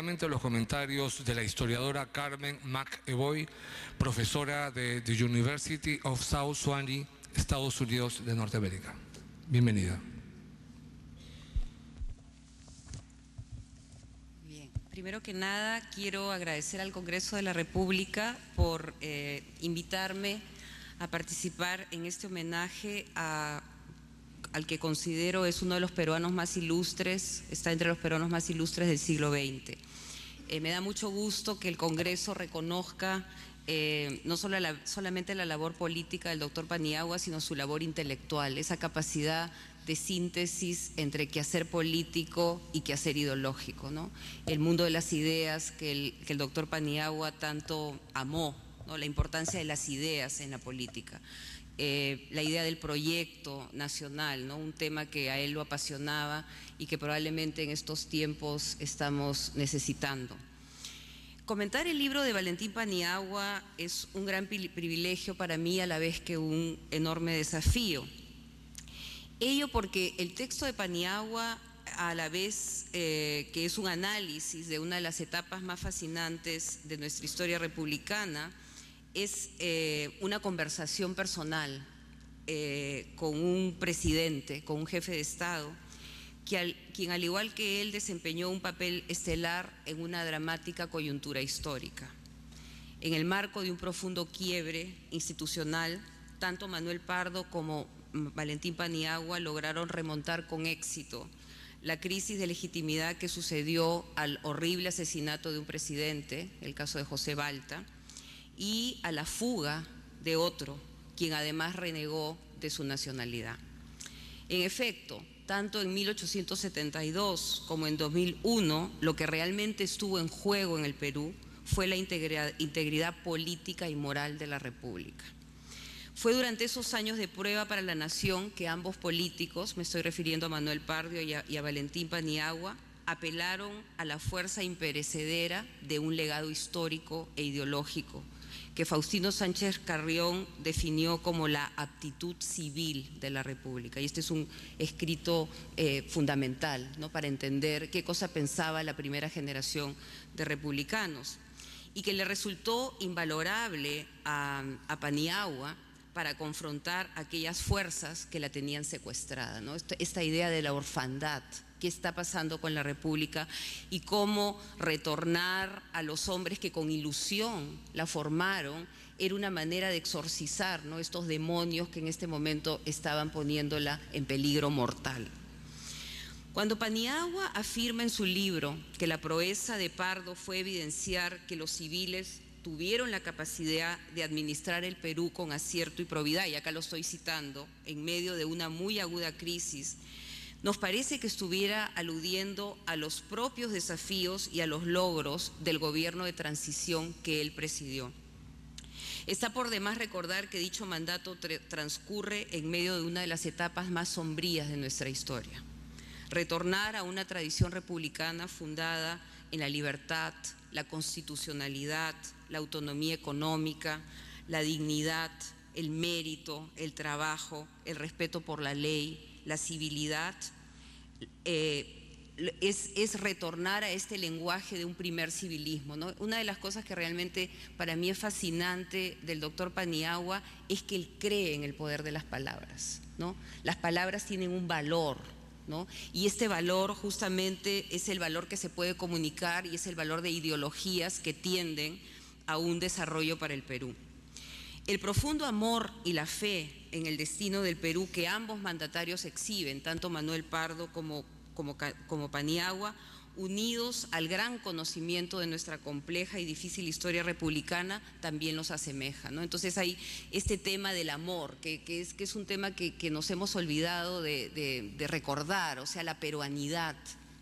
primeramente los comentarios de la historiadora Carmen McEvoy, profesora de The University of South Swansea, Estados Unidos de Norteamérica. Bienvenida. Bien, primero que nada quiero agradecer al Congreso de la República por invitarme a participar en este homenaje al que considero es uno de los peruanos más ilustres, está entre los peruanos más ilustres del siglo XX. Me da mucho gusto que el Congreso reconozca no solamente la labor política del doctor Paniagua, sino su labor intelectual, esa capacidad de síntesis entre quehacer político y quehacer ideológico, ¿no? El mundo de las ideas que el doctor Paniagua tanto amó, ¿no? La importancia de las ideas en la política. La idea del proyecto nacional, ¿no? Un tema que a él lo apasionaba y que probablemente en estos tiempos estamos necesitando. Comentar el libro de Valentín Paniagua es un gran privilegio para mí, a la vez que un enorme desafío. Ello porque el texto de Paniagua, a la vez que es un análisis de una de las etapas más fascinantes de nuestra historia republicana, es una conversación personal con un presidente, con un jefe de Estado, quien al igual que él desempeñó un papel estelar en una dramática coyuntura histórica. En el marco de un profundo quiebre institucional, tanto Manuel Pardo como Valentín Paniagua lograron remontar con éxito la crisis de legitimidad que sucedió al horrible asesinato de un presidente, el caso de José Balta, y a la fuga de otro, quien además renegó de su nacionalidad. En efecto, tanto en 1872 como en 2001, lo que realmente estuvo en juego en el Perú fue la integridad política y moral de la República. Fue durante esos años de prueba para la nación que ambos políticos, me estoy refiriendo a Manuel Pardo y a Valentín Paniagua, apelaron a la fuerza imperecedera de un legado histórico e ideológico que Faustino Sánchez Carrión definió como la aptitud civil de la República. Y este es un escrito fundamental, ¿no?, para entender qué cosa pensaba la primera generación de republicanos, y que le resultó invalorable a Paniagua para confrontar aquellas fuerzas que la tenían secuestrada, ¿no? Esta idea de la orfandad, qué está pasando con la República y cómo retornar a los hombres que con ilusión la formaron era una manera de exorcizar, ¿no?, estos demonios que en este momento estaban poniéndola en peligro mortal. Cuando Paniagua afirma en su libro que la proeza de Pardo fue evidenciar que los civiles tuvieron la capacidad de administrar el Perú con acierto y probidad, y acá lo estoy citando, en medio de una muy aguda crisis, nos parece que estuviera aludiendo a los propios desafíos y a los logros del gobierno de transición que él presidió. Está por demás recordar que dicho mandato transcurre en medio de una de las etapas más sombrías de nuestra historia. Retornar a una tradición republicana fundada en la libertad, la constitucionalidad, la autonomía económica, la dignidad, el mérito, el trabajo, el respeto por la ley, la civilidad, es retornar a este lenguaje de un primer civilismo, ¿no? Una de las cosas que realmente para mí es fascinante del doctor Paniagua es que él cree en el poder de las palabras, ¿no? Las palabras tienen un valor, ¿no? Y este valor justamente es el valor que se puede comunicar y es el valor de ideologías que tienden a un desarrollo para el Perú. El profundo amor y la fe en el destino del Perú que ambos mandatarios exhiben, tanto Manuel Pardo como Paniagua, unidos al gran conocimiento de nuestra compleja y difícil historia republicana, también los asemeja, ¿no? Entonces hay este tema del amor, que es un tema que nos hemos olvidado de recordar, o sea, la peruanidad,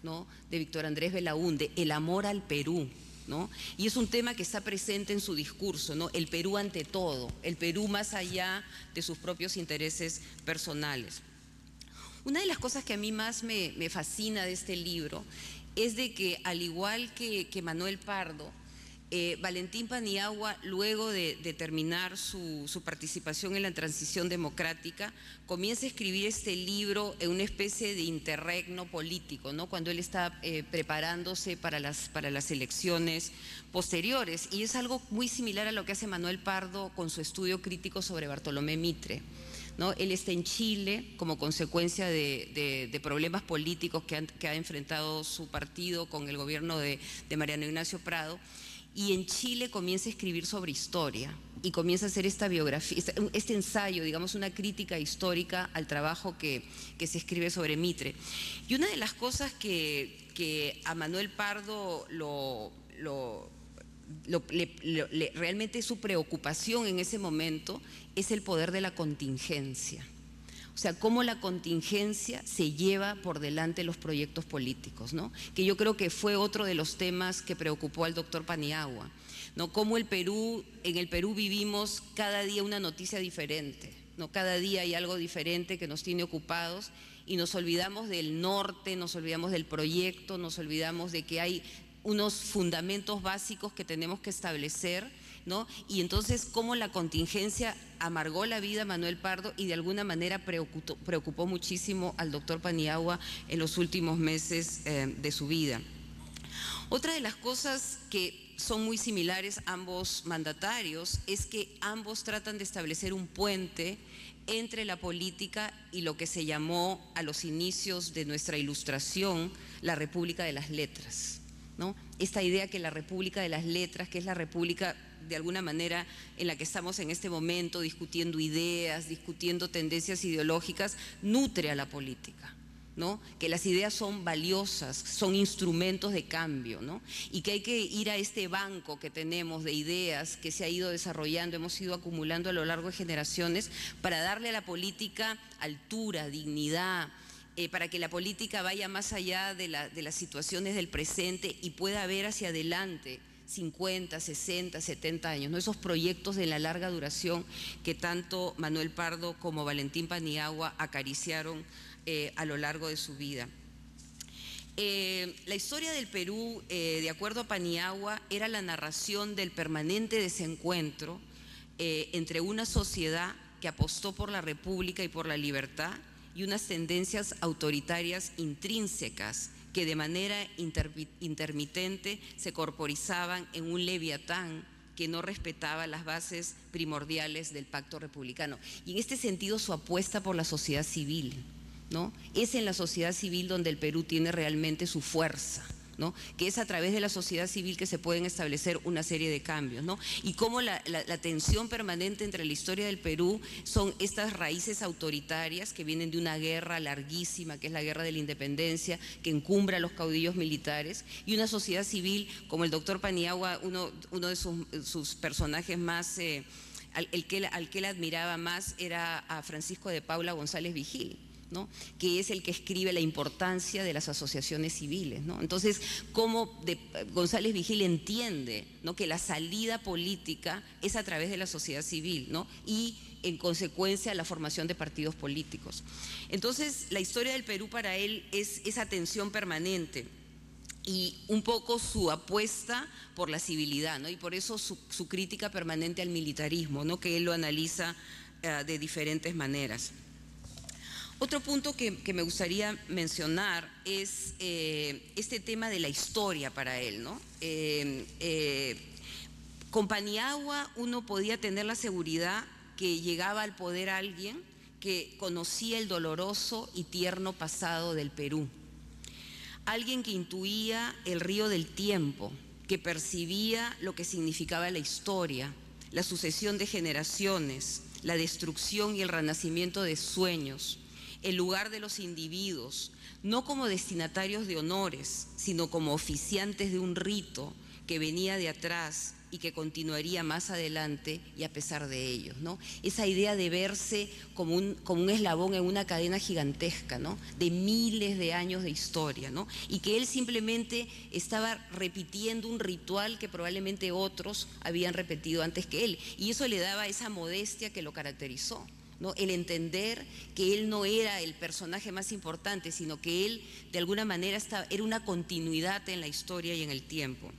¿no?, de Víctor Andrés Belaúnde, el amor al Perú, ¿no? Y es un tema que está presente en su discurso, ¿no? El Perú ante todo, el Perú más allá de sus propios intereses personales. Una de las cosas que a mí más me fascina de este libro es de que, al igual que Manuel Pardo, Valentín Paniagua, luego de terminar su participación en la transición democrática, comienza a escribir este libro en una especie de interregno político, ¿no? Cuando él está preparándose para las elecciones posteriores. Y es algo muy similar a lo que hace Manuel Pardo con su estudio crítico sobre Bartolomé Mitre, ¿no? Él está en Chile como consecuencia de problemas políticos que ha enfrentado su partido con el gobierno de Mariano Ignacio Prado. Y en Chile comienza a escribir sobre historia y comienza a hacer esta biografía, este ensayo, digamos, una crítica histórica al trabajo que se escribe sobre Mitre. Y una de las cosas que a Manuel Pardo realmente su preocupación en ese momento es el poder de la contingencia. O sea, cómo la contingencia se lleva por delante los proyectos políticos, ¿no? Que yo creo que fue otro de los temas que preocupó al doctor Paniagua, ¿no? Cómo en el Perú vivimos cada día una noticia diferente, ¿no? Cada día hay algo diferente que nos tiene ocupados y nos olvidamos del norte, nos olvidamos del proyecto, nos olvidamos de que hay unos fundamentos básicos que tenemos que establecer, ¿no? Y entonces cómo la contingencia amargó la vida a Manuel Pardo y de alguna manera preocupó muchísimo al doctor Paniagua en los últimos meses de su vida. Otra de las cosas que son muy similares ambos mandatarios es que ambos tratan de establecer un puente entre la política y lo que se llamó a los inicios de nuestra ilustración la República de las Letras, ¿no? Esta idea que la República de las Letras, que es la república de alguna manera en la que estamos en este momento discutiendo ideas, discutiendo tendencias ideológicas, nutre a la política, ¿no? Que las ideas son valiosas, son instrumentos de cambio, ¿no? Y que hay que ir a este banco que tenemos de ideas que se ha ido desarrollando, hemos ido acumulando a lo largo de generaciones para darle a la política altura, dignidad, para que la política vaya más allá de las situaciones del presente y pueda ver hacia adelante 50, 60, 70 años, ¿no? Esos proyectos de la larga duración que tanto Manuel Pardo como Valentín Paniagua acariciaron a lo largo de su vida. La historia del Perú, de acuerdo a Paniagua, era la narración del permanente desencuentro entre una sociedad que apostó por la república y por la libertad y unas tendencias autoritarias intrínsecas que de manera intermitente se corporizaban en un leviatán que no respetaba las bases primordiales del pacto republicano. Y en este sentido su apuesta por la sociedad civil, ¿no? Es en la sociedad civil donde el Perú tiene realmente su fuerza, ¿no? Que es a través de la sociedad civil que se pueden establecer una serie de cambios, ¿no? Y cómo la tensión permanente entre la historia del Perú son estas raíces autoritarias que vienen de una guerra larguísima, que es la guerra de la independencia, que encumbra a los caudillos militares, y una sociedad civil como el doctor Paniagua, uno de sus personajes más, al que él admiraba más era a Francisco de Paula González Vigil, ¿no? Que es el que escribe la importancia de las asociaciones civiles, ¿no? Entonces, cómo González Vigil entiende, ¿no?, que la salida política es a través de la sociedad civil, ¿no? Y en consecuencia la formación de partidos políticos. Entonces, la historia del Perú para él es esa tensión permanente y un poco su apuesta por la civilidad, ¿no? Y por eso su crítica permanente al militarismo, ¿no?, que él lo analiza de diferentes maneras. Otro punto que me gustaría mencionar es este tema de la historia para él, ¿no? Con Paniagua uno podía tener la seguridad que llegaba al poder alguien que conocía el doloroso y tierno pasado del Perú, alguien que intuía el río del tiempo, que percibía lo que significaba la historia, la sucesión de generaciones, la destrucción y el renacimiento de sueños, el lugar de los individuos, no como destinatarios de honores, sino como oficiantes de un rito que venía de atrás y que continuaría más adelante y a pesar de ellos, ¿no? Esa idea de verse como un eslabón en una cadena gigantesca, ¿no?, de miles de años de historia, ¿no? Y que él simplemente estaba repitiendo un ritual que probablemente otros habían repetido antes que él, y eso le daba esa modestia que lo caracterizó, ¿no? El entender que él no era el personaje más importante, sino que él de alguna manera era una continuidad en la historia y en el tiempo.